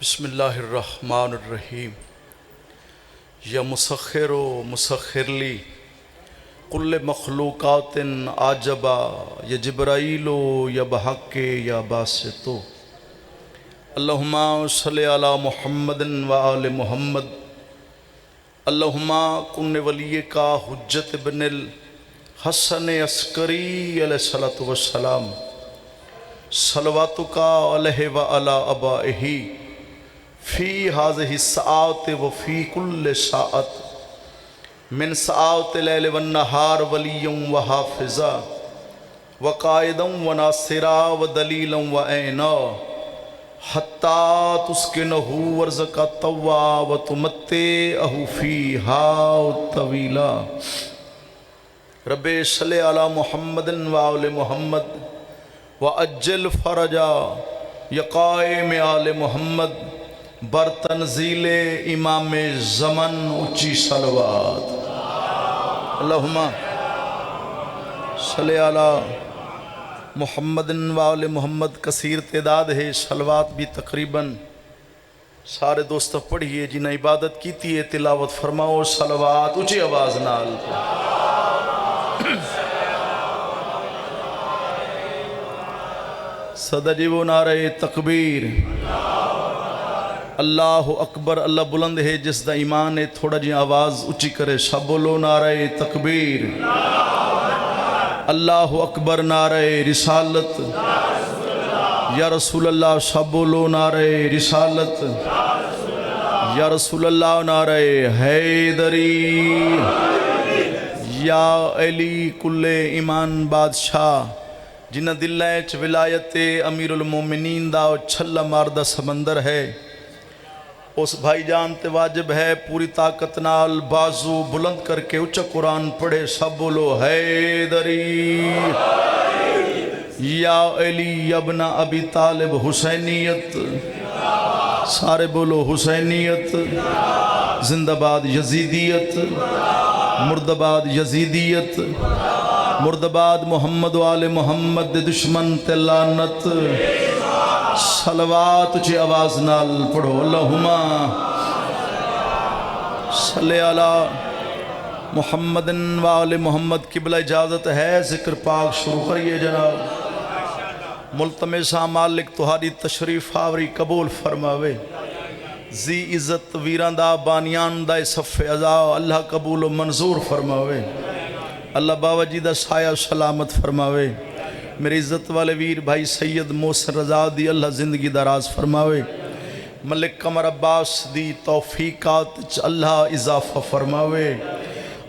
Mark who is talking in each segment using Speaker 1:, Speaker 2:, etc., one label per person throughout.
Speaker 1: بسم اللہ الرحمن الرحیم یا مسخر و مسخر لی کل مخلوقات عاجبا یا جبرائیل یا بحق یا باسطو اللہم صلی علی محمد و آل محمد اللہم کن ولی کا حجت بن الحسن عسکری علیہ السلام صلواتک علیہ و علی آبائہ فی هذه الساعات وفی کل ساعت من ساعات اللیل والنہار ولیا وحافظا وقائدا وناصرا ودلیلا وعینا حتی تسکنہ ورزقا طوا وتمتعہ فیہا طویلا رب صلی علی محمد وآل محمد وعجل فرجا یقائم آل محمد بر تنزیل امام زمن اچھی صلوات اللہم صلی علی محمد و آل محمد کثیر تعداد ہے صلوات بھی تقریباً سارے دوست پڑھئے جنہیں عبادت کیتی ہے تلاوت فرماؤ صلوات اچھی آواز نال صدا جیبو نعرہ تکبیر اللہ اکبر اللہ بلند ہے جس دا ایمان ہے تھوڑا جی آواز اچھی کرے سب بولو نعرہ تکبیر اللہ اکبر نعرہ رسالت یا رسول اللہ سب بولو نعرہ رسالت یا رسول اللہ نعرہ حیدری یا علی کل ایمان بادشاہ جنہ دلائچ ولایت امیر المومنین دا چھلا ماردہ سمندر ہے اس بھائی جان تے واجب ہے پوری طاقت نال بازو بلند کر کے اچھا قرآن پڑھے سب بولو حیدری یا علی ابن ابی طالب حسینیت سارے بولو حسینیت زندہ باد یزیدیت مردباد یزیدیت مردباد محمد و آل محمد دشمن تے لعنت صلوات اچھی آواز نال پڑھو اللہم صلی علی محمد و آل محمد قبلہ اجازت ہے ذکر پاک شروع کریے جناب ملتمسہ مالک تہاری تشریف آوری قبول فرماوے زی عزت ویران دا بانیان دا صف عزا اللہ قبول و منظور فرماوے اللہ باوجی دا سایہ سلامت فرماوے میری عزت والے ویر بھائی سید محسن رضا دی اللہ زندگی دراز فرماوے ملک قمر عباس دی توفیقات اللہ اضافہ فرماوے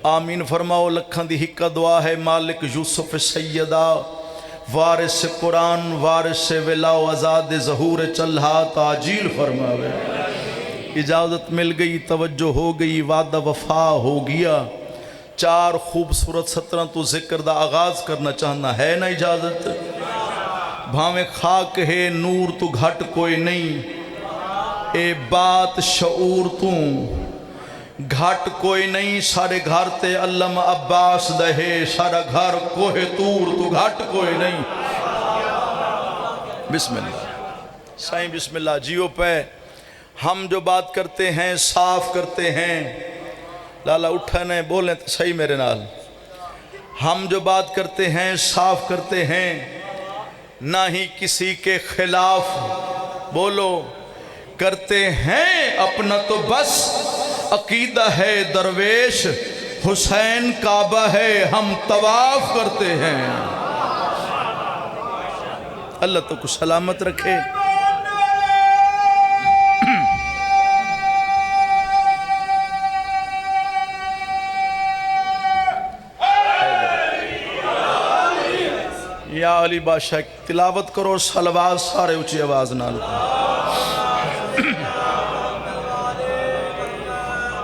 Speaker 1: آمین فرماؤ لکھن دی حقہ دعا ہے مالک یوسف سیدہ وارث قرآن وارث ولا و آزاد ظہور چلہا تاجیل فرماوے اجازت مل گئی توجہ ہو گئی وعدہ وفا ہو گیا چار خوبصورت سطروں تو ذکر دا آغاز کرنا چاہنا ہے نا اجازت بھاویں خاک ہے نور تو گھٹ کوئی نہیں اے بات شعور تو گھٹ کوئی نہیں سارے گھر تے علم عباس دہے سارا گھر کوہ تور تو گھٹ کوئی نہیں بسم اللہ سائیں بسم اللہ جیو پہ ہم جو بات کرتے ہیں صاف کرتے ہیں لالا اٹھانے بولیں تو صحیح میرے نال ہم جو بات کرتے ہیں صاف کرتے ہیں نہ ہی کسی کے خلاف بولو کرتے ہیں اپنا تو بس عقیدہ ہے درویش حسین کعبہ ہے ہم طواف کرتے ہیں اللہ تو کو سلامت رکھے یا علی بادشاہ تلاوت کرو صلوات سارے اچھی آواز نال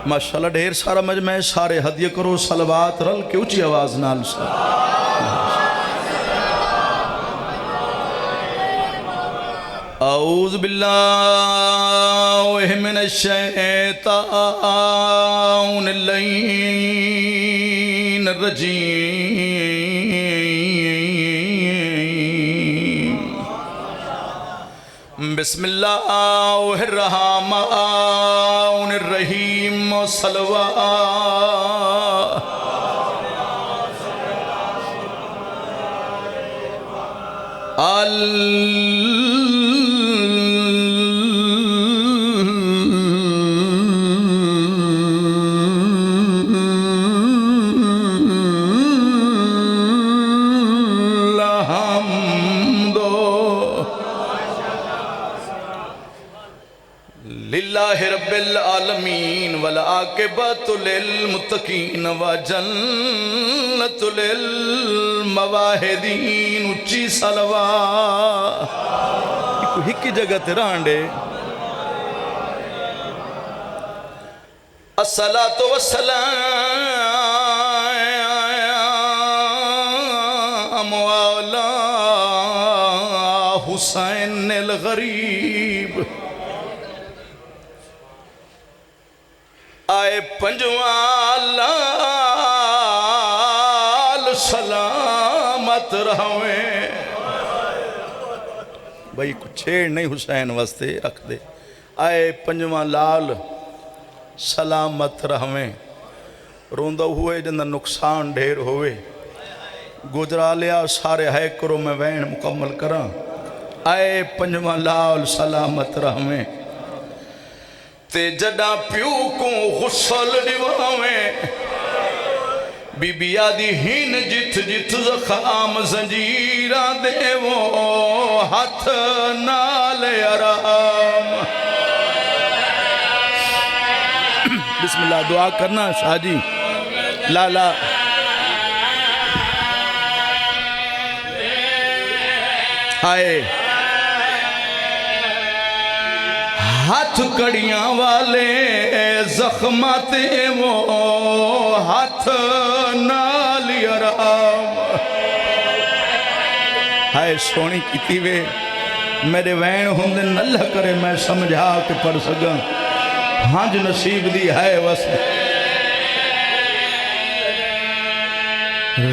Speaker 1: ماشاءاللہ ڈھیر سارا مجمع سارے ہدیہ کرو صلوات رل کے اچھی آواز نال اعوذ باللہ من الشیطان اللعین الرجیم بسم اللہ الرحمن الرحیم صلوات للہ رب العالمین والعاقبۃ للمتقین وجنت للمواحدین اچھی صلوات ایک جگہ تے رانڈے الصلاۃ والسلام علی حسین الغریب آئے پنجواں لال سلامت رہویں بھئی کچھ چھیڑ نہیں حسین واسطے رکھ دے آئے پنجواں لال سلامت رہویں روندہ ہوئے جندہ نقصان ڈھیر ہوئے گجرا لیا سارے ہے کرو میں وین مکمل کراں آئے پنجواں لال سلامت رہویں تے جڑا پیو کو غسل دیواویں بی بی آدھی ہین جت جت زخام زنجیرہ دے وہ ہاتھ نال آرام بسم اللہ دعا کرنا شاہ جی لالا ہائے ہاتھ کڑیاں والے زخمات وہ ہاتھ نالی آرام ہائے سونی کیتی وے میرے وین ہوندے نلہ کرے میں سمجھا کے پڑھ سکاں ہانج نصیب دی ہے واسطے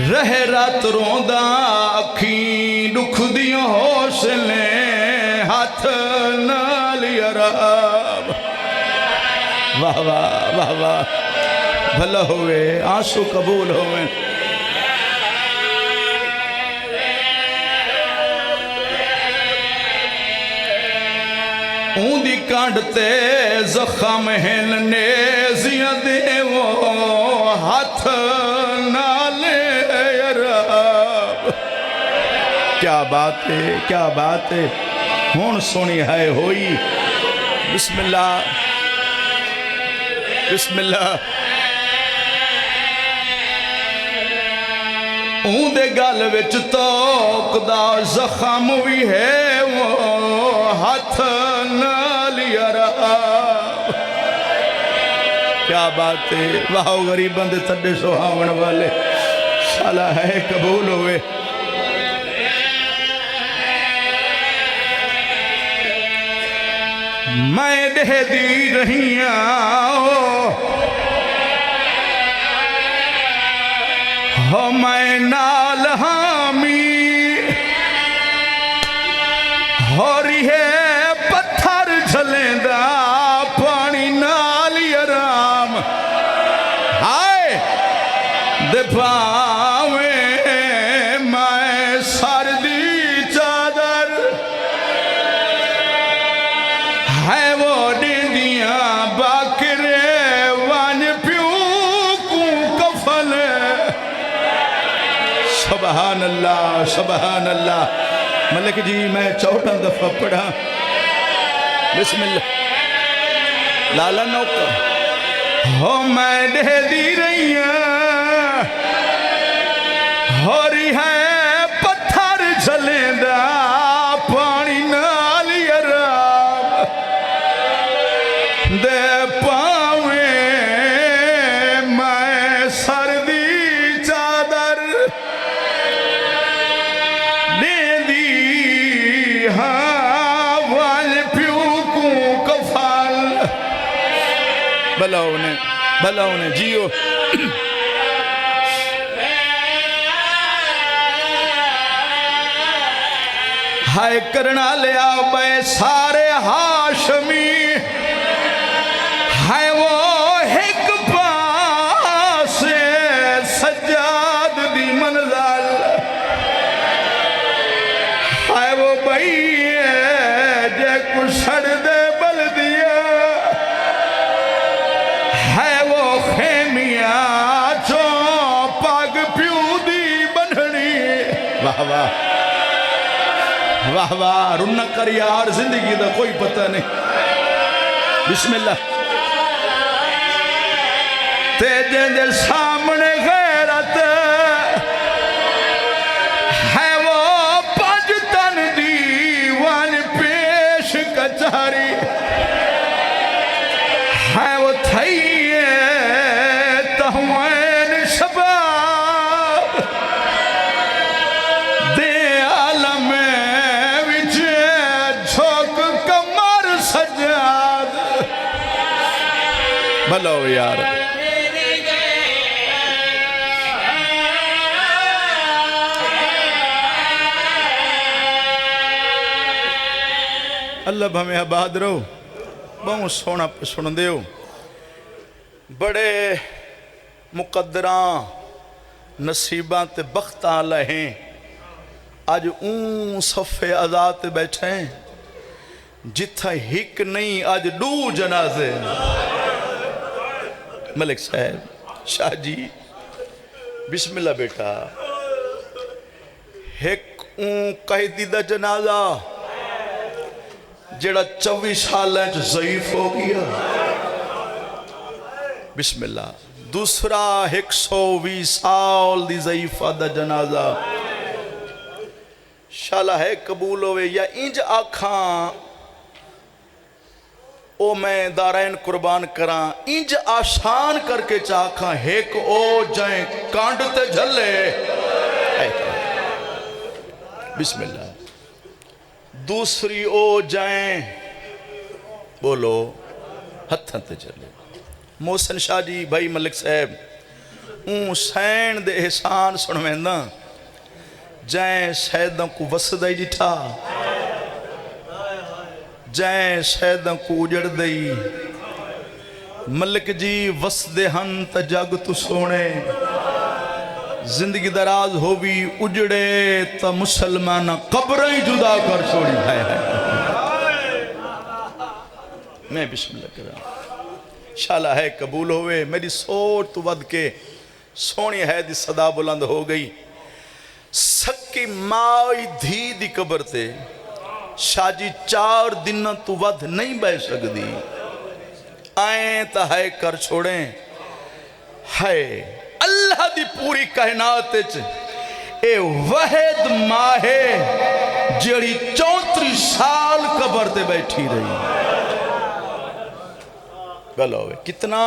Speaker 1: رہ رات روندہ اکھیں دکھ دیاں حوصلے ہاتھ نالی آرام واہ واہ واہ واہ بھلا ہوئے آنسو قبول ہوئے اوندی کانڈتے زخم ہیں نیزیاں دے وہ ہاتھ نالے آرام کیا بات ہے کیا بات ہے ہون سونی ہے ہوئی بسم اللہ بسم اللہ اون دے گال وچ توک دا زخم بھی ہے وہ ہاتھ نالی آرام کیا بات ہے واہ غریب بندے تھڈے سہاون والے شالا ہے قبول ہوئے میں دے دی رہیاں ہو میں نال حامی ہو رہی ہے پتھر جھلیں دا پانی نالی آرام آئے دے پاویں میں سردی چادر ہے وہ دیندیاں باکرے وان پیو کو کفل سبحان اللہ سبحان اللہ ملک جی میں 14 دفعہ پڑھا بسم اللہ لالا نوکا ہو میں دے دی رہیاں ہو رہی ہے پتھر جھلیں دا پانی نالی آرام دے پاویں میں سردی چادر دے دی ہاں وال پیو کو کفال بھلا انہیں جیو ہائے کرنا لیا بے سارے ہاشمی ہائے وہ ایک پاس سجاد دی منزل ہائے وہ بھئی جے کو سڑ دے بل دیا ہے وہ خیمیاں چو پاگ پیو دی بنھڑی واہ واہ واہ واہ رنہ کر یار زندگی دا کوئی پتہ نہیں بسم اللہ تیجے دے سامنے غیرت ہے وہ پاجتن دیوان پیش کچھاری ہے وہ تھئیے تہوین شباب دے عالم وچے جھوک کمر سجاد بھلو یار اللہ ہمیں آباد رہو بہت سونا سن دیو بڑے مقدراں نصیباں تے بختاں لہیں آج اون صفے آزاد بیٹھے ہیں جتھا ہک نہیں آج دو جنازے ملک صاحب شاہ جی بسم اللہ بیٹا ایک اون قیدی دا جنازہ جڑا 24 سالیں جو ضعیف ہو گیا بسم اللہ دوسرا 120 سال دی ضعیفہ دا جنازہ شالہ ہے قبول ہوئے یا انج آکھاں او میں دارین قربان کراں انج آشان کر کے چاکھاں ایک او جائیں کانڈتے جھلے بسم اللہ دوسری او جائیں بولو ہتھاں تے چلے محسن شاہ جی بھائی ملک صاحب اون سین دے احسان سنویندہ جائیں شہدوں کو وسدائی جٹھا جائیں شہدوں کو اجڑ دئی ملک جی وسدے ہن تا جگ تو سونے زندگی دراز ہو بھی اجڑے تا مسلمانہ قبریں جدا کر چھوڑی ہے میں بسم اللہ کر رہا ہوں شالہ ہے قبول ہوئے میری سوچ تو ود کے سونی ہے دی صدا بلند ہو گئی سکی مائی دھی دی قبر تے شاہ جی 4 دن تو ود نہیں بے سکتی آئیں تا ہے کر چھوڑیں ہے اللہ دی پوری کائنات اے وحید ماہے جڑی 34 سال قبر تے بیٹھی رہی بلو کتنا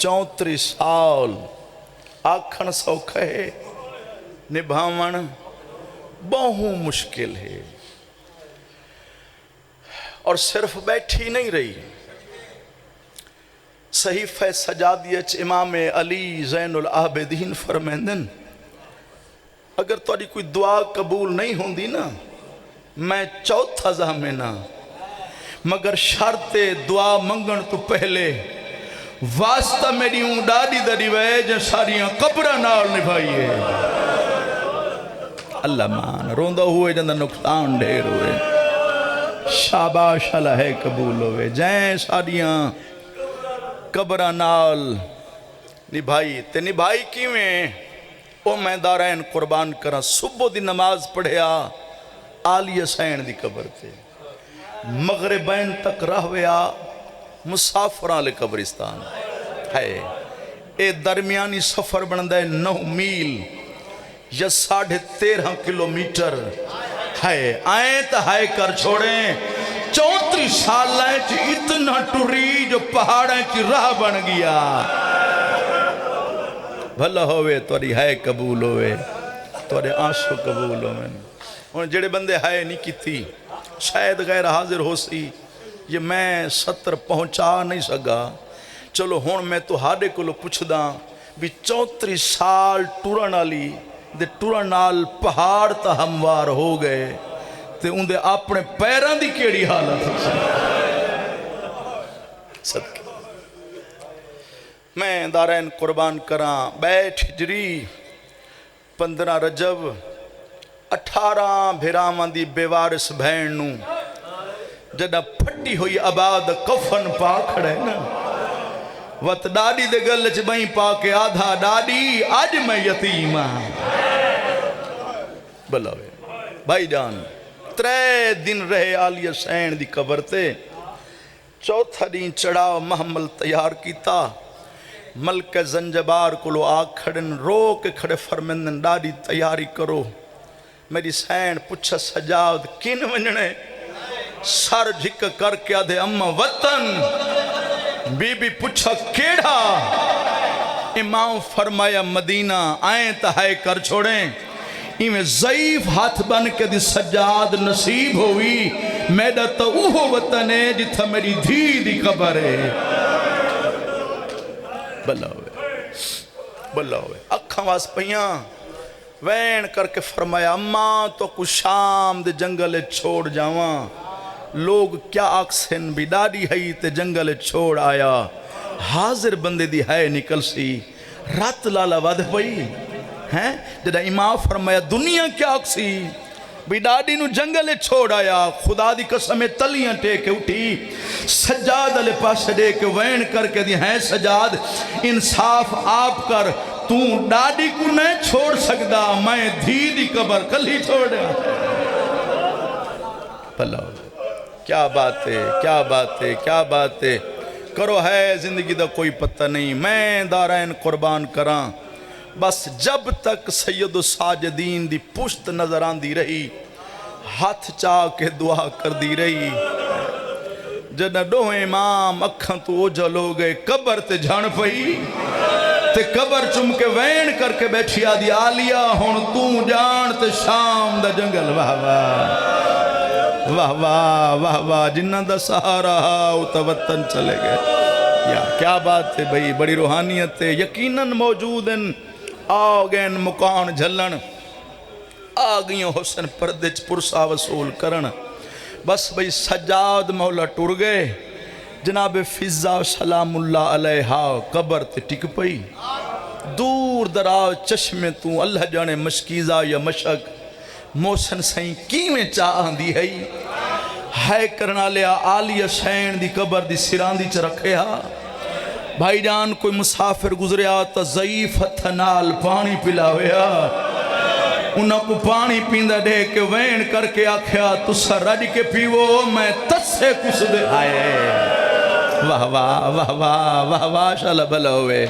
Speaker 1: 34 سال آکھن سوکھا ہے نبھاون بہت مشکل ہے اور صرف بیٹھی نہیں رہی صحیفہ سجادیت امام علی زین العابدین فرمیندن اگر تاری کوئی دعا قبول نہیں ہوندی نا میں چوتھا زامنہ مگر شرط دعا منگن تو پہلے واسطہ میری ہوں ڈاڈی دری وے جن ساریاں قبرہ نال نبھائیے اللہ مان روندہ ہوئے جندہ نقصان ڈھیر ہوئے شاباش اللہ ہے قبول ہوئے جائیں ساریاں قبرہ نال نبھائی تے نبھائی کیویں او میں دارین قربان کرا صبح دی نماز پڑھیا آلی حسین دی قبر تے مغربین تک رہویا مسافران لے قبرستان ہے اے درمیانی سفر بندہ 9 میل یا 13.5 کلومیٹر ہے آئیں تا ہائے کر چھوڑیں 34 سالیں چی اتنا ٹوری جو پہاڑیں کی راہ بن گیا بھلا ہوئے توری ہائے قبول ہوئے توری آنسو قبول ہوئے انہیں جڑے بندے ہائے نہیں کی تھی شاید غیر حاضر ہو سی یہ میں 70 پہنچا نہیں سکا چلو ہون میں تو ہاڑے کو لو پوچھ دا بھی 34 سال ٹورن آلی دے ٹورن آل پہاڑ تا ہموار ہو گئے تے اندے اپنے پیران دی کیڑی حالت صدقے میں دارین قربان کراں بیٹھ ہجری 15 رجب 18 بھیراواں دی بیوارس بھین نو جدہ پھٹی ہوئی آباد کفن پا کھڑے نا وقت ڈاڈی دے گلچ بہیں پا کے آدھا ڈاڈی آج میں یتیم ہاں بلاوے بھائی جان 3 دن رہے آلی حسین دی قبر تے چوتھا دن چڑھاو محمل تیار کیتا ملک زنجبار کو لو آگ کھڑن رو کے کھڑے فرمندن ڈاڈی تیاری کرو میری سین پچھا سجاد کین ونجنے سر جھک کر کے آدھے اممہ وطن بی بی پچھا کیڑا امام فرمایا مدینہ آئیں تہائے کر چھوڑیں میں ضعیف ہاتھ بن کے دی سجاد نصیب ہوئی میڈا تو اوہ وطن ہے جتھا میری دھی دی قبر ہے بلا ہوئے اکھاں واس پہیاں وین کر کے فرمایا اماں تو کچھ شام دے جنگل چھوڑ جاواں لوگ کیا آکسن بھی ڈاڈی ہئی تے جنگل چھوڑ آیا حاضر بندے دی ہے نکل سی رات لالا ود پئی ہیں جدہ امام فرمایا دنیا کیا آکسی بھی ڈاڈی نو جنگل چھوڑ آیا خدا دی قسمیں تلیاں ٹیکے اٹھی سجاد علی پاس دے کے وین کر کے دی ہیں سجاد انصاف آپ کر تو ڈاڈی کو نہیں چھوڑ سکدا میں دھی دی قبر کل ہی چھوڑ پلاؤ کیا بات ہے کیا بات ہے کیا بات ہے کرو ہے زندگی دا کوئی پتہ نہیں میں دارین قربان کراں بس جب تک سید الساجدین دی پشت نظر آن دی رہی ہاتھ چاہ کے دعا کر دی رہی جنہ دو امام اکھاں تو اوجل ہو گئے قبر تے جھان پئی تے قبر چم کے وین کر کے بیٹھی آدھی آلیا ہون تو جان تے شام دا جنگل واہ واہ واہ واہ واہ واہ جنہ دا سہارا اوتا وطن چلے گئے یا کیا بات ہے بھئی بڑی روحانیت ہے یقیناً موجود ہیں آگین مکان جھلن آگیوں حسن پردچ پرسا وصول کرن بس بھئی سجاد مولا ٹر گئے جناب فضا سلام اللہ علیہ قبر تے ٹک پئی دور دراز چشمے تو اللہ جانے مشکیزہ یا مشک موسن سائیں کیویں چاہاں دی ہے کرنا لیا آلی حسین دی قبر دی سران دی چ رکھے ہاں بھائی جان کوئی مسافر گزرے آتا ضعیف ہتھنال پانی پلا ہویا انہاں کو پانی پیندہ دے کے وین کر کے آکھیا تسا رج کے پیو میں تسے کس دے آئے واہ واہ واہ واہ واہ واہ شاءاللہ بھلا ہوئے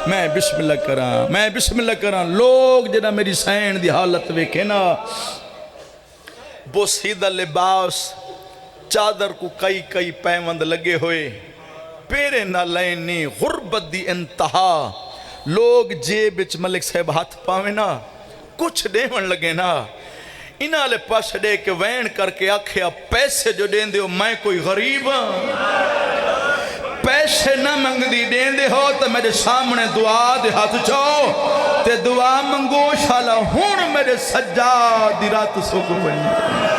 Speaker 1: میں بسم اللہ کراں لوگ جنہ میری سین دی حالت ویکھے نا بوسیدہ لباس چادر کو کئی پیوند لگے ہوئے پیرے نہ لینی غربت دی انتہا لوگ جیب اچ ملک صاحب ہاتھ پاوے نا کچھ دیون لگے نا انہاں لے پاس دے کے وین کر کے آکھیا پیسے جو دین دے ہو میں کوئی غریب ہاں پیسے نہ منگ دی دین دے ہو تو میرے سامنے دعا دے ہاتھ چاہو تے دعا منگو شالا ہون میرے سجاد دی رات سوکو بنی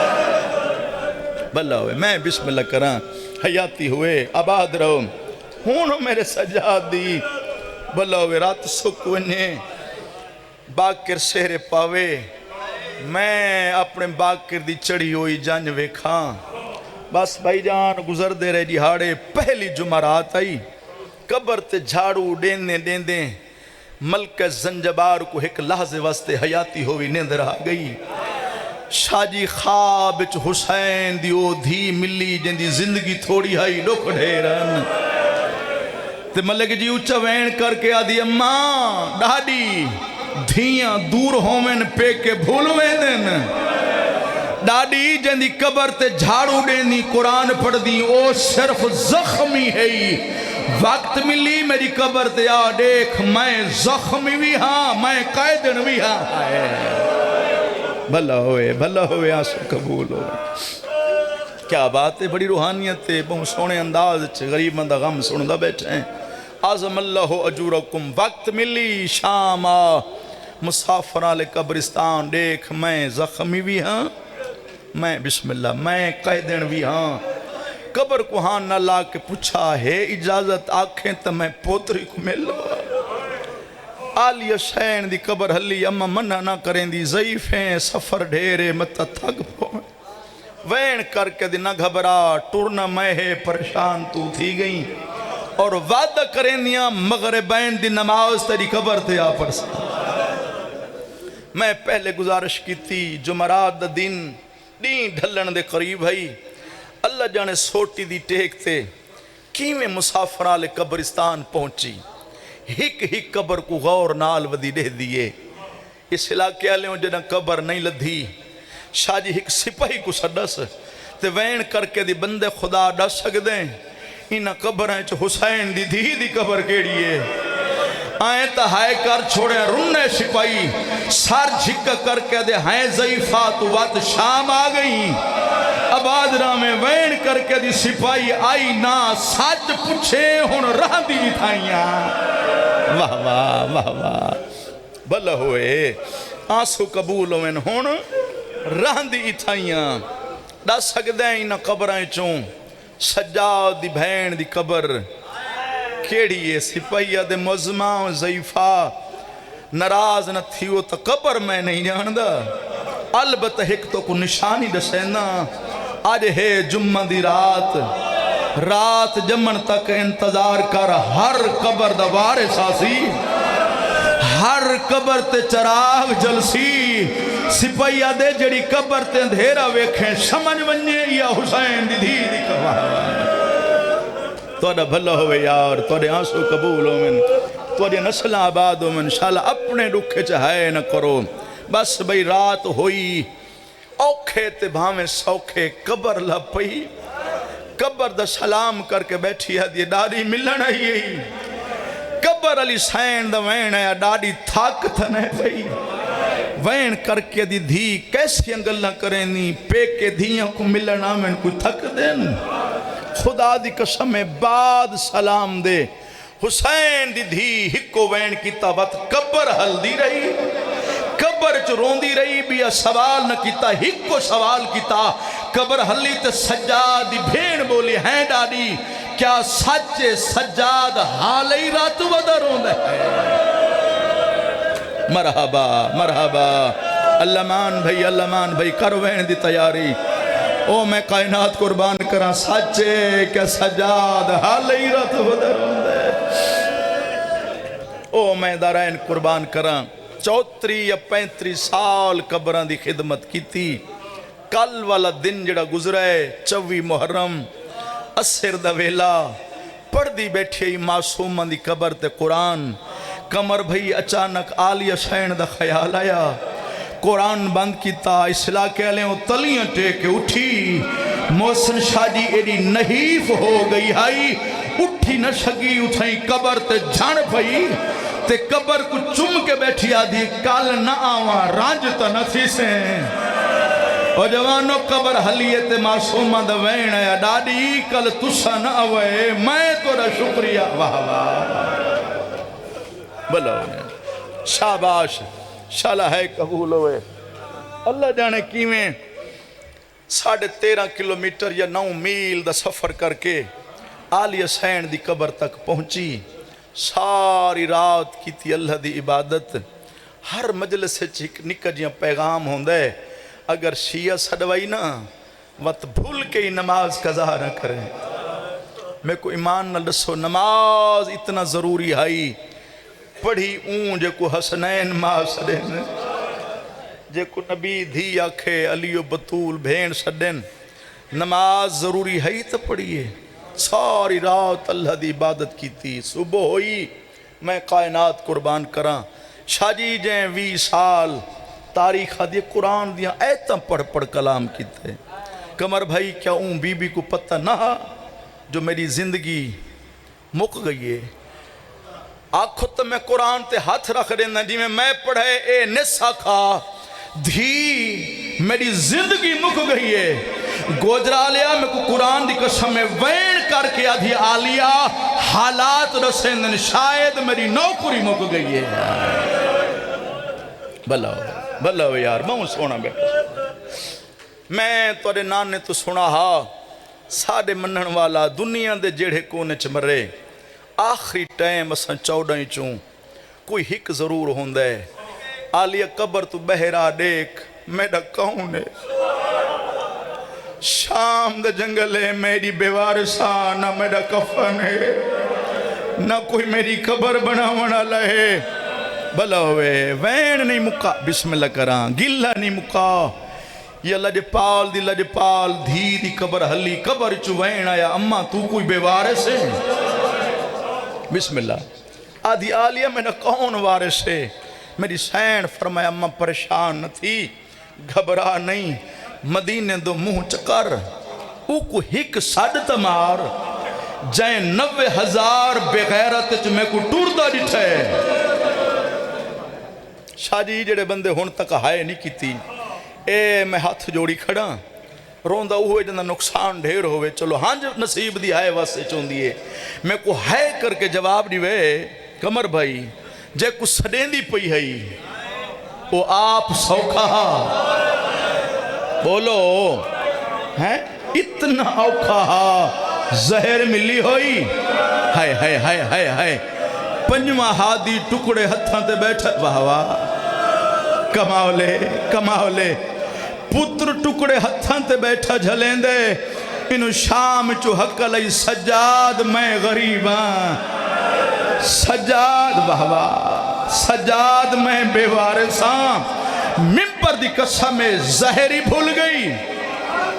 Speaker 1: بھلا ہوئے میں بسم اللہ کراں حیاتی ہوئے آباد رہو ہونو میرے سجاد دی بھلا ہوئے رات سکونے باکر شہر پاوے میں اپنے باکر دی چڑی ہوئی جانج ویکھاں بس بھائی جان گزر دے رہے جہاڑے پہلی جمعرات آئی قبر تے جھاڑو دین دیں ملک زنجبار کو ایک لحظے واسطے حیاتی ہوئی نیندر آ گئی شاجی خواب اچ حسین دیو دھی ملی جن دی زندگی تھوڑی ہائی ڈوک ڈھیرن تے ملک جی اچھا وین کر کے آدھی اماں ڈاڈی دھیاں دور ہومن پے کے بھولویں دن ڈاڈی جن دی قبر تے جھاڑو دین دی قرآن پڑھ دی او صرف زخمی ہے وقت ملی میری قبر تے آ دیکھ میں زخمی بھی ہاں میں قائدن بھی ہاں بھلا ہوئے آنسو قبول ہوئے کیا بات ہے بڑی روحانیت ہے بہت سونے انداز غریب مندہ غم سندہ بیٹھے ہیں عظم اللہ اجورکم وقت ملی شام مسافران لے قبرستان دیکھ میں زخمی بھی ہاں میں بسم اللہ میں کہہ دین بھی ہاں قبر کو ہاں نہ لا کے پوچھا ہے اجازت آکھیں تو میں پوتری کو مل لو آلی حسین دی قبر ہلی اما منع نہ کریں دی ضعیف ہیں سفر ڈھیرے مت تھک پو وین کر کے دی نہ گھبرا ٹورنا میں پریشان تو تھی گئی اور وعدہ کریں دیا مغربین دی نماز تیری قبر تے آ پرسا میں پہلے گزارش کی تھی جمعرات دا دن ڈھلن دے قریب ہے اللہ جانے سوٹی دی ٹیک تے کیویں مسافرہ لے قبرستان پہنچی ہک قبر کو غور نال ودی دے دیئے اس علاقے والے ہوں جنہ قبر نہیں لدھی شاہ جی ہک سپاہی کو سڈس تے وین کر کے دی بندے خدا ڈس سکدیں انہ قبریں چو حسین دی دھی دی قبر کیڑی ہے آئیں تا ہائے کر چھوڑے رننے سپاہی سار جھک کر کے دے ہائیں ضعیفات وقت شام آ گئیں آبادرہ میں وین کر کے دی سپاہی آئی نا سچ پوچھے ہن رہ دی تھائیاں واہ واہ واہ واہ بھلا ہوئے آنسو قبول ہوئے ہن رہ دی تھائیاں ڈا سکدیں انہ قبریں چوں سجاد دی بھین دی قبر کیڑی ہے سپاہیہ دے مزمہ و ضعیفہ ناراض نہ تھیو تا قبر میں نہیں جاندہ البتہ ایک تو کو نشانی دسینا آج ہے جمعہ دی رات جمن تک انتظار کر ہر قبر دا وارث آسی ہر قبر تے چراغ جلسی سپاہیہ دے جڑی قبر تے اندھیرا ویکھیں سمجھ ونجے یا حسین دی دھی دی قبر توڑا بھلا ہوئے یار توڑے آنسو قبول ہوئے توڑے نسل آباد ہوئے انشاءاللہ اپنے رکھے چاہے نہ کرو بس بھئی رات ہوئی اوکھے تے بھامیں سوکھے قبر لپئی قبر دا سلام کر کے بیٹھی ہے دی ڈاڑی ملن ہے قبر علی سین دا وین ہے ڈاڑی تھاک تھنے پئی وین کر کے دی دھی کیسی انگل نہ کریں نی پے کے دھیاں کو ملن آمین کوئی تھک دین خدا دی قسم بعد سلام دے حسین دی دھی ہکو وین کیتا وقت قبر ہل دی رہی قبر چ روندی رہی بیا سوال نہ کیتا ہکو سوال کیتا قبر ہلی تے سجاد دی بھین بولی ہیں ڈاڈی کیا سچ سجاد حالی رات ودہ روندہ ہے مرحبا مرحبا اللہ مان بھئی کروین دی تیاری او میں کائنات قربان کرا سچے کہ سجاد حالی رات ودہ روندہ او میں دارین قربان کرا 34 یا 35 سال قبران دی خدمت کی تھی کل والا دن جڑا گزرے 24 محرم اسر دا ویلا پڑھ دی بیٹھے معصومان دی قبر تے قرآن کمر بھئی اچانک آلی حسین دا خیال آیا قرآن بند کیتا اصلاح کے لئے تلیاں ٹیکے اٹھی محسن شاہ جی ایڈی نحیف ہو گئی ہائی اٹھی نہ شگی اتھائیں قبر تے جھان پئی تے قبر کو چم کے بیٹھی آدھی کال نہ آواں رانجتا نہ تھی سے اور جوانو قبر حلیت معصومہ دا وین ہے ڈاڈی کل تسا نہ آوے میں تورا شکریہ واہ واہ بلا شاباش شالہ ہے قبول ہوئے اللہ جانے کیویں 13.5 کلومیٹر یا 9 میل دا سفر کر کے آلی حسین دی قبر تک پہنچی ساری رات کی تھی اللہ دی عبادت ہر مجلس سے نکجیاں پیغام ہوندے اگر شیعہ سڑوائی نا وقت بھول کے ہی نماز قضا نہ کریں میں کو ایمان نہ لسو نماز اتنا ضروری ہے پڑھی اون جے کو حسنین ماں سڑیں جے کو نبی دھی آکھے علی و بطول بھین سڑیں نماز ضروری ہے تو پڑھیے ساری رات اللہ دی عبادت کی تھی صبح ہوئی میں کائنات قربان کراں شاہ جی جیں 20 سال تاریخ دی قرآن دیا ایتم پڑھ کلام کیتے کمر بھائی کیا اون بی بی کو پتہ نہ جو میری زندگی مک گئی ہے آنکھوں تو میں قرآن تے ہاتھ رکھ دینا جی میں پڑھے اے نسا کھا دھی میری زندگی مک گئی ہے گوجرا لیا میں کو قرآن دی قسم میں وین کر کے آدھی آلیا حالات رسیندن شاید میری نوکری مک گئی ہے بھلا ہو یار میں سونا بیٹھا میں تواڈے نانے تو سنا ہا ساڈے منن والا دنیا دے جڑے کونے چ مرے آخری ٹائم اساں 14 چوں کوئی ہک ضرور ہوندا ہے عالیہ قبر تو بہرا دیکھ میرا کون ہے شام دا جنگل ہے میری بیوارسا نہ میرا کفن ہے نہ کوئی میری قبر بناونا لہے بھلا ہوئے وین نہیں مکا بسم اللہ کران گلہ نہیں مکا یا لجپال دی لجپال دھی دی قبر حلی قبر چو وین آیا اممہ تو کوئی بے وارث ہے بسم اللہ آدھی عالیہ میں نہ کون وارث ہے میری سین فرمایا اممہ پریشان نہ تھی گھبرا نہیں مدینے دو منہ چکر او کو ہک ساڑھ تمار جائیں 90,000 بغیرت چ میں کو ٹور دا ڈٹھا ہے شاہ جی جڑے بندے ہون تک ہائے نہیں کیتی اے میں ہاتھ جوڑی کھڑا روندہ ہوئے جنہ نقصان ڈھیر ہوئے چلو ہاں جو نصیب دی ہائے واسے چون دیئے میں کو ہائے کر کے جواب دیوے کمر بھائی جے کو سڑین دی پئی ہے وہ آپ سوکھا بولو ہیں اتنا اوکھا زہر ملی ہوئی ہائے ہائے ہائے ہائے ہائے پنجواں ہادی ٹکڑے ہتھاں تے بیٹھا واہ واہ کماؤ لے پتر ٹکڑے ہتھاں تے بیٹھا جھلیں دے انہوں شام چو حق لئی سجاد میں غریباں سجاد واہ واہ سجاد میں بے وارثاں ممبر دی قسم زہری بھول گئی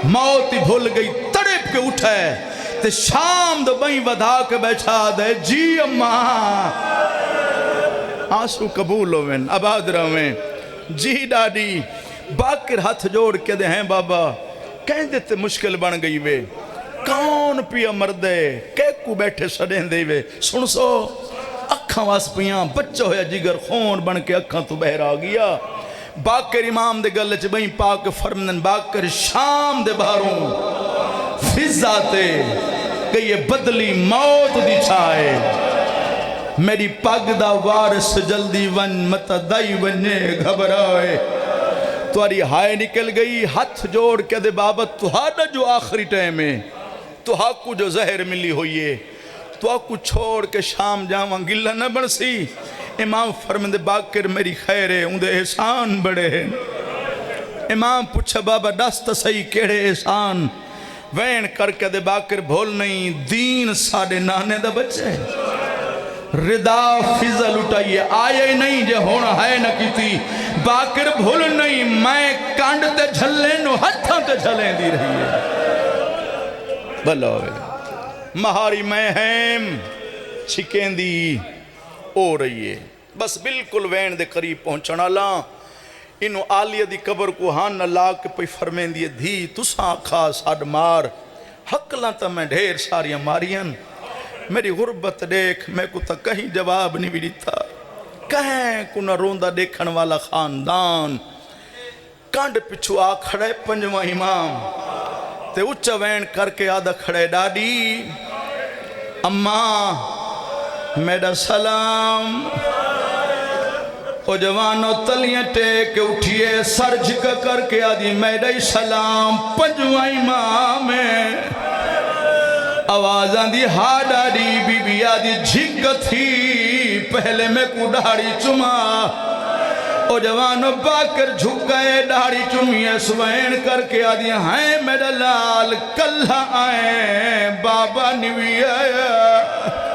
Speaker 1: موتی بھول گئی تڑپ کے اٹھے تے شام دو بہیں ودھا کے بیٹھا دے جی اماں آنسو قبول ہوئیں آباد رہویں جی ڈاڈی باکر ہاتھ جوڑ کے دے ہیں بابا کہیں دیتے مشکل بن گئی وے کون پیا مردے کیکو بیٹھے سڑیں دے وے سن سو اکھاں واس پیاں بچہ ہویا جگر خون بن کے اکھاں تو بہر آ گیا باکر امام دے گلچ بہیں پاک فرمنن باکر شام دے باروں فضا تے کہ یہ بدلی موت دی چھائے میری پاگ دا وارس جلدی ون متا دائی ونجے گھبرائے تواری ہائے نکل گئی ہاتھ جوڑ کے دے بابت تو ہاں جو آخری ٹائم ہے تو ہاں کو جو زہر ملی ہوئی ہے تو ہاں کو چھوڑ کے شام جاواں گلہ نہ بڑسی امام فرمند باکر میری خیر ہے اندے احسان بڑے ہیں امام پوچھا بابا دست صحیح کیڑے احسان وین کر کے دے باکر بھول نہیں دین ساڑے نانے دا بچے ردا فضل اٹھائیے آئے نہیں جے ہونا ہے نہ کیتی باکر بھول نہیں میں کانڈ تے جھلیں نو ہتھاں تے جھلیں دی رہی ہے بلوے مہاری مہم چھکیں دی او رہی ہے بس بالکل وین دے قریب پہنچنا لاں انہوں آلیہ دی قبر کو ہاں نہ لا کے پئی فرمین دیئے دھی تساں کھا ساڑ مار حق لانتا میں ڈھیر ساریاں ماریاں میری غربت دیکھ میں کو تا کہیں جواب نہیں بھی دیتا کہیں کو نہ روندہ دیکھن والا خاندان کانڈ پچھو آ کھڑے پنجواں امام تے اچھا وین کر کے آدھا کھڑے ڈاڈی اماں میرا سلام او جوانو تلیاں ٹیک اٹھئے سر جھکا کر کے آدھی میرا سلام پنجواں امام آوازاں دی ہاں ڈاڑی بی بی آدھی جھک تھی پہلے میں کو ڈاڑی چما او جوانو باکر جھک گئے ڈاڑی چمیے سوین کر کے آدھی ہیں میرا لال کلہ آئیں بابا نوی آیا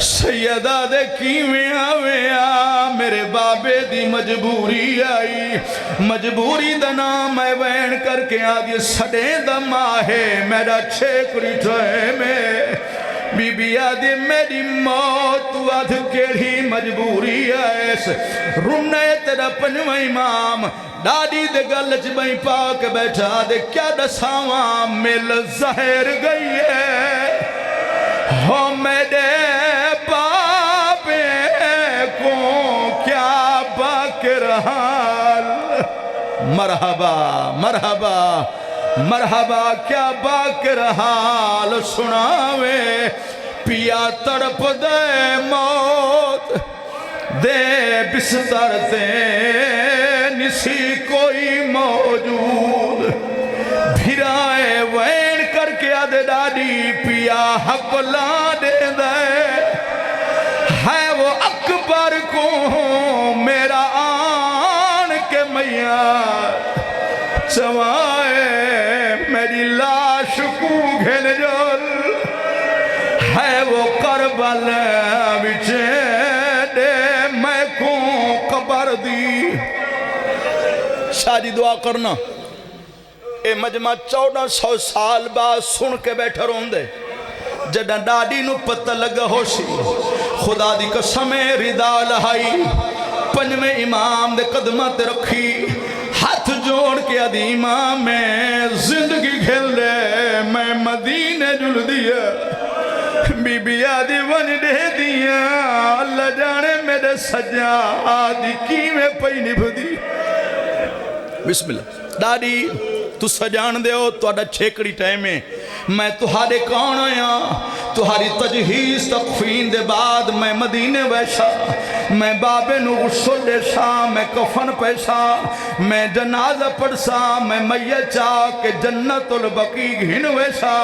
Speaker 1: سیدہ دے کیویں آویا میرے بابے دی مجبوری آئی مجبوری دا نام ہے وین کر کے آدھی سڑے دا ماہے میرا چھیکری ٹھائے میں بی بی آدھی میری موت وادھ کیڑی مجبوری آئیس رمنے تیرا پنجوہ امام ڈاڈی دے گلچ بھئی پاک بیٹھا دے کیا دساواں مل زہر گئی ہے ہو میرے بابے کو کیا باکر حال مرحبا مرحبا مرحبا کیا باکر حال سناوے پیا تڑپ دے موت دے بستر تے نسی کوئی موجود حق لا دے دے ہے وہ اکبر کو میرا آن کے میاں سوائے میری لاش کو گھن جول ہے وہ کربل بچے دے میں کو قبر دی شاہ جی دعا کرنا اے مجمع 1400 سال بعد سن کے بیٹھا رون دے جڑا ڈاڈی نو پتہ لگا ہوشی خدا دی قسم رضا لہائی پنجویں امام دے قدمہ تے رکھی ہاتھ جوڑ کے آدھی امام میں زندگی کھل دے میں مدینے جل دیا بی بی آدھی ون دے دیا اللہ جانے میرے سجا آدھی کی میں پئی نبھ دی بسم اللہ ڈاڈی تو سجان دے ہو تو آڈا چھیکڑی ٹائم میں میں تہارے کون آیا تہاری تجہیز تقفین دے بعد میں مدینے ویشا میں بابے نو غسل دے سا میں کفن پیسا میں جنازہ پڑسا میں میت چاہ کے جنت البقی گھن ویسا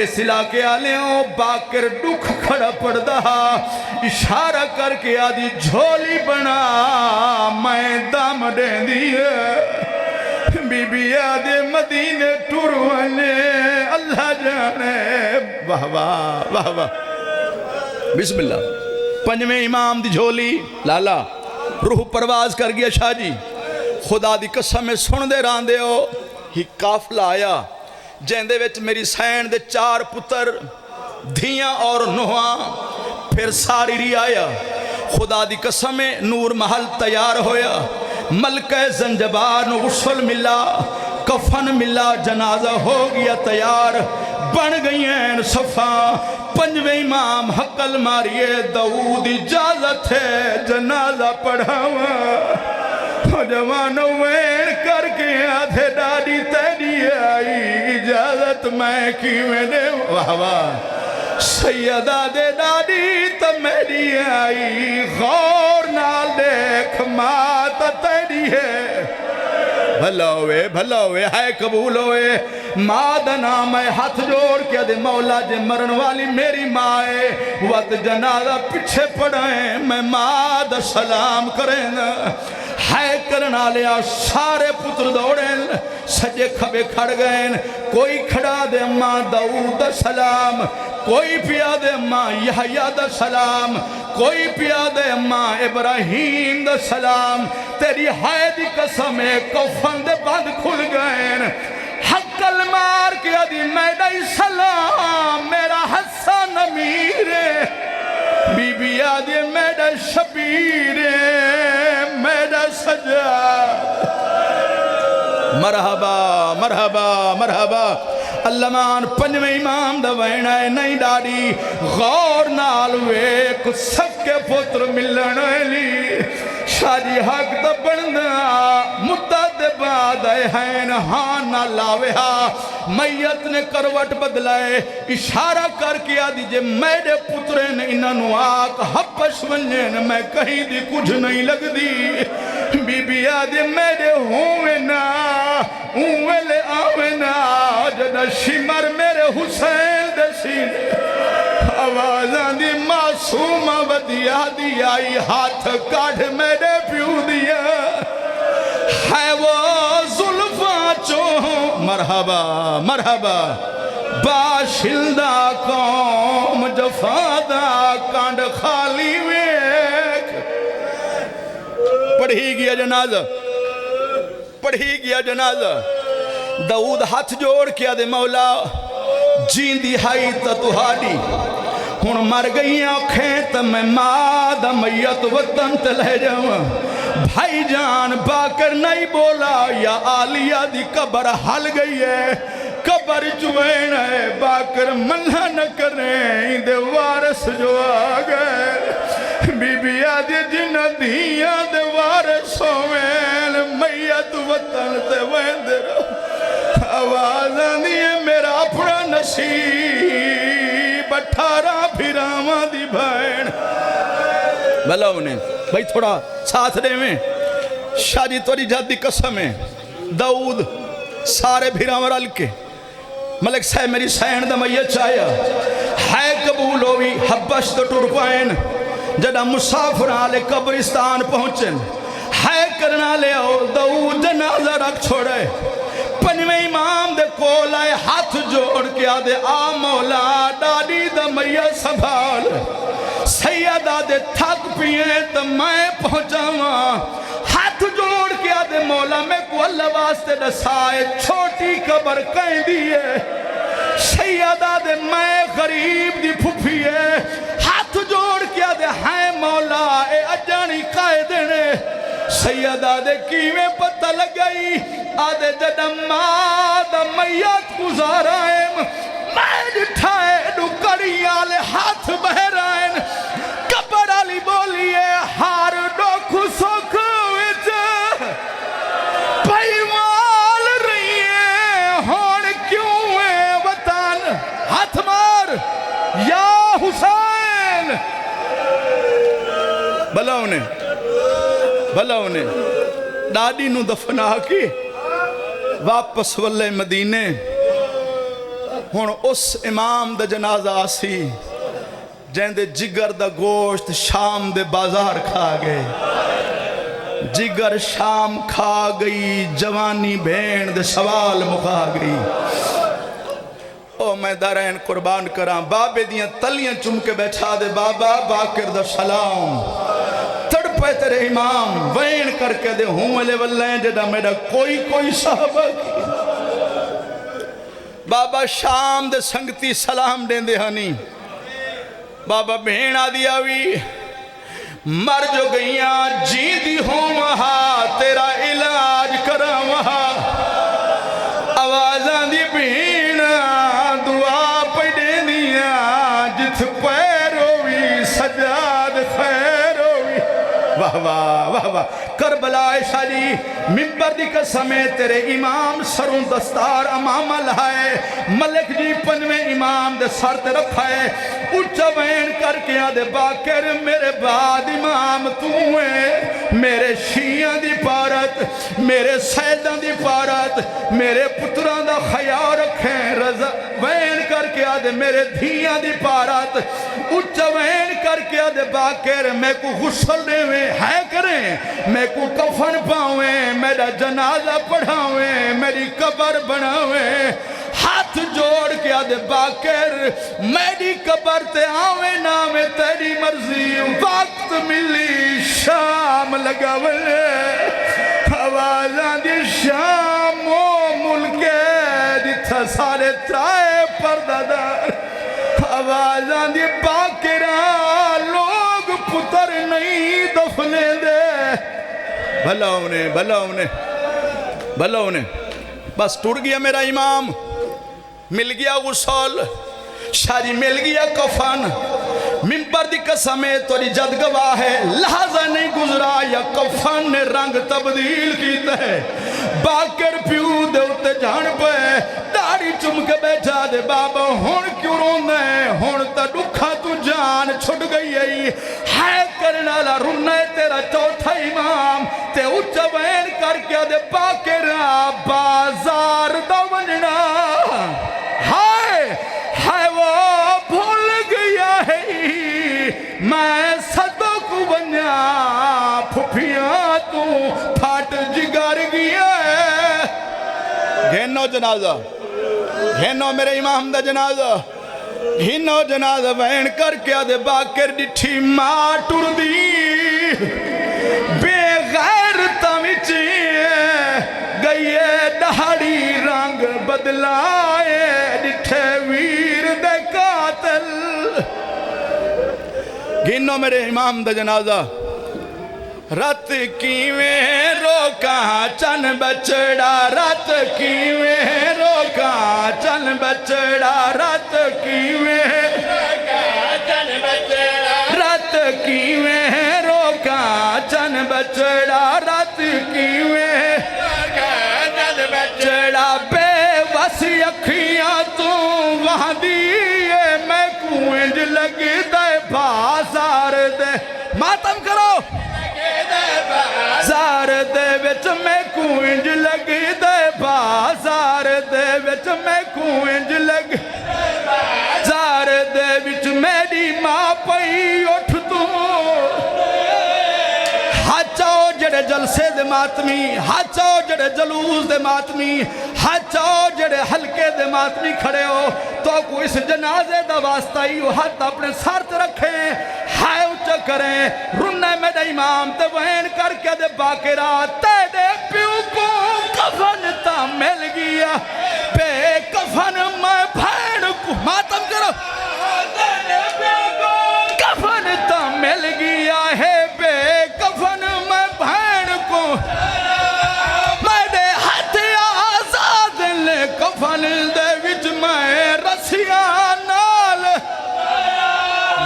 Speaker 1: اس علاقے آلیوں باکر دکھ کھڑا پڑ دہا اشارہ کر کے آدھی جھولی بنا میں دام دیں دیئے بی بی آدھے مدینے ٹوروانے اللہ جانے واہ واہ واہ واہ بسم اللہ پنجویں امام دی جھولی لالا روح پرواز کر گیا شاہ جی خدا دی قسم سن دے ران دے ہو ہی قافلہ آیا جیندے وچ میری سین دے 4 پتر دھیاں اور نوہاں پھر ساری ری آیا خدا دی قسم نور محل تیار ہویا ملکہ زنجبار نو غسل ملا کفن ملا جنازہ ہو گیا تیار بن گئی ہیں صفا پنجویں امام حقل ماریے داؤد اجازت ہے جنازہ پڑھاوا جوانوں وین کر کے آدھے ڈاڈی تیری آئی اجازت میں کی میں نے واہ واہ سیدہ دے ڈاڈی تو میری آئی غور نال دیکھ مات تیری ہے بھلا ہوئے ہائے قبول ہوئے ماں دا نام ہے ہاتھ جوڑ کے دے مولا جے مرن والی میری ماں ہے وقت جنازہ پچھے پڑھائیں میں ماں دا سلام کریں ہائے کرنا لیا سارے پتر دوڑیں سجے کھبے کھڑ گئیں کوئی کھڑا دے ماں داؤد دا سلام کوئی پیا دے ماں یحییٰ دا سلام کوئی پیا دے ماں ابراہیم دا سلام تیری ہائے دی قسم کفن دے بند کھل گئیں حقل مار کے دی میڈا سلام میرا حسن امیر بی بی آدھی میڈا شبیر میڈا سجا مرحبا مرحبا مرحبا اللہمان پنجویں امام دا وینا ہے نہیں ڈاڑی غور نال ویک سکے پتر ملن لی شاہ جی حق دا بندہ مدد بعد ہیں ہاں نہ لاوے ہاں میت نے کروٹ بدلائے اشارہ کر کے آدھی جے میرے پترے نے انہوں آک ہپش ونجن میں کہیں دی کچھ نہیں لگ دی بی بی آدھی میرے ہوئے لے آوے نا جدہ شمر میرے حسین دے سینے آوازان دی معصومہ ودیا دی آئی ہاتھ کاٹھ میرے پیو دیا ہے وہ ظلفاں چوہوں مرحبا مرحبا باشندہ قوم جفادہ کانڈ خالی ویک پڑھی گیا جنازہ داؤد ہاتھ جوڑ کیا دے مولا جین دی ہائی تا تہاڈی ہن مر گئی آنکھیں تا میں ماں دا میت وطن تے لے جاؤں بھائی جان باکر نہیں بولا یا آلیہ دی قبر حل گئی ہے قبر جوین ہے باکر منہ نہ کریں دے وارث جو آگئے بی بی آدھی جن دھیاں دے وارث ہوئیں میت وطن تے وین دے رو آواز آنی ہے میرا اپنا نصیب 18 پھراواں دی بھائن بھلا انہیں بھائی تھوڑا ساتھ دے میں شاہ جی توری جات دی قسم ہے داؤد سارے بھیراں ورال کے ملک صاحب میری سین دا میت چاہیا ہے قبول ہوئی حبش تو ٹر پائن جڑا مسافر آلے قبرستان پہنچن ہے کرنا لے آؤ دو جنازہ رکھ چھوڑے پنویں امام دے کول آئے ہاتھ جوڑ کے آدھے آ مولا ڈاڈی دا میہ سنبھال سیدہ دے تھک پیئے تو میں پہنچاواں ہاتھ جوڑ کے آدھے مولا میں کو اللہ واسطے دسائے چھوٹی قبر کہیں دیئے سیدہ دے میں غریب دی پھپھیے ہاتھ جوڑ کے آدھے ہائے مولا اے اجانی قائدے نے سیدہ دے کیویں پتہ لگئی آدھے جدم آدھا میت گزارائیں میں جٹھائے ڈکڑی آلے ہاتھ بہرائیں قبر علی بولیے ہار ڈوکھ سکھ وچ پیوال رہی ہے ہون کیوں ہے وطن ہاتھ مار یا حسین بھلا انہیں ڈاڈی نو دفنا کی واپس والے مدینے ہون اس امام دا جنازہ آسی جہن دے جگر دا گوشت شام دے بازار کھا گئے جگر شام کھا گئی جوانی بھین دے سوال مکھا گئی او میں دارین قربان کراں بابے دیاں تلیاں چم کے بیٹھا دے بابا باکر دا سلام تڑپے تیرے امام وین کر کے دے ہوں ملے واللیں جڑا میرا کوئی صحابہ کی بابا شام دے سنگتی سلام دیں دے ہنی بابا بہینا دیا وی مر جو گئیاں جی دی ہوں وہاں تیرا علاج کرا وہاں آوازاں دی بہینا دعا پڑھے دیا جت پیروی سجاد خیر ہوئی واہ واہ واہ واہ کربلا شاہی ممبر دی قسمیں تیرے امام سروں دستار امامہ لائے ملک جی پنویں امام دے سر تے رکھائے اچھا وین کر کے آدھے باکر میرے بعد امام تو ہے میرے شیعہ دی پارت میرے سیدہ دی پارت میرے پتران دا خیال رکھیں رضا وین کر کے آدھے میرے دھیاں دی پارت اچھا وین کر کے آدھے باکر میں کو غسل دے میں ہے کریں میں کو کفن پاؤیں میرا جنازہ پڑھاویں میری قبر بناویں ہاتھ جوڑ کے آدھے باکر میری قبر تے آویں نامے تیری مرضی وقت ملی شام لگا ولے آوازاں دی شام و ملکے جتھا سارے ترائے پردادار آوازاں دی باکران لوگ پتر نہیں دفنے دے بھلا انہیں بس ٹوٹ گیا میرا امام مل گیا غسل شاری مل گیا کفن ممبر دی قسمیں توری جد گواہ ہے لحظہ نہیں گزرا یا کفن نے رنگ تبدیل کیتا ہے باکر پیو دے اتے جان پہ داڑی چم کے بیٹھا دے بابا ہون کیوں روندے ہون تا دکھا تو جان چھٹ گئی ہے کرنا لا رونے تیرا چوتھا امام تے اچھا وین کر کے دے باکر بازار دا وننا ہائے وہ بھول گیا ہے میں صدق بنیا پھپیاں تو پھاٹ جگر گیا ہے گھنو جنازہ گھنو میرے امام دا جنازہ گھنو جنازہ وین کر کے آدھے باکر ڈٹھی ماں ٹر دی بے غیر تمچی گئیے دہاڑی رنگ بدلائے ڈٹھے ویر دے قاتل گھنو میرے امام دا جنازہ رات کیویں روکا چن بچڑا رات کیویں روکا چن بچڑا رات کیویں روکا چن بچڑا رات کیویں روکا چن بچڑا رات کیویں روکا چن بچڑا بے وسی اکھیاں تو وہاں دیئے میں کوئنج لگی دے بازار دے ماتم کرو بازار دے وچ میں کوئنج لگی دے بازار دے وچ میں کوئنج لگی بازار دے پئی اٹھ تو ہچاؤ جڑے جلسے دے ماتمی ہچاؤ جڑے جلوس دے ماتمی ہچاؤ جڑے حلقے دے ماتمی کھڑے ہو تو کو اس جنازے دا واسطہ ہی ہاتھ اپنے سارت رکھیں ہائے اچھا کریں رنہ میرے امام تے وین کر کے دے باقرات تیرے پیو کو کفن تا مل گیا بے کفن میں بھین کو ماتم کرو کفن تا مل گیا ہے بے کفن میں بھین کو میرے ہاتھ آزاد لے کفن دے وچ میں رسیاں نال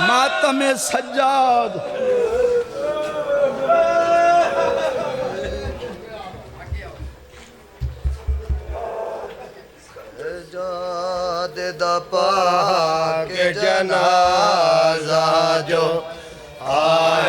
Speaker 1: ماتم سجاد
Speaker 2: سجاد دا پاک جنازہ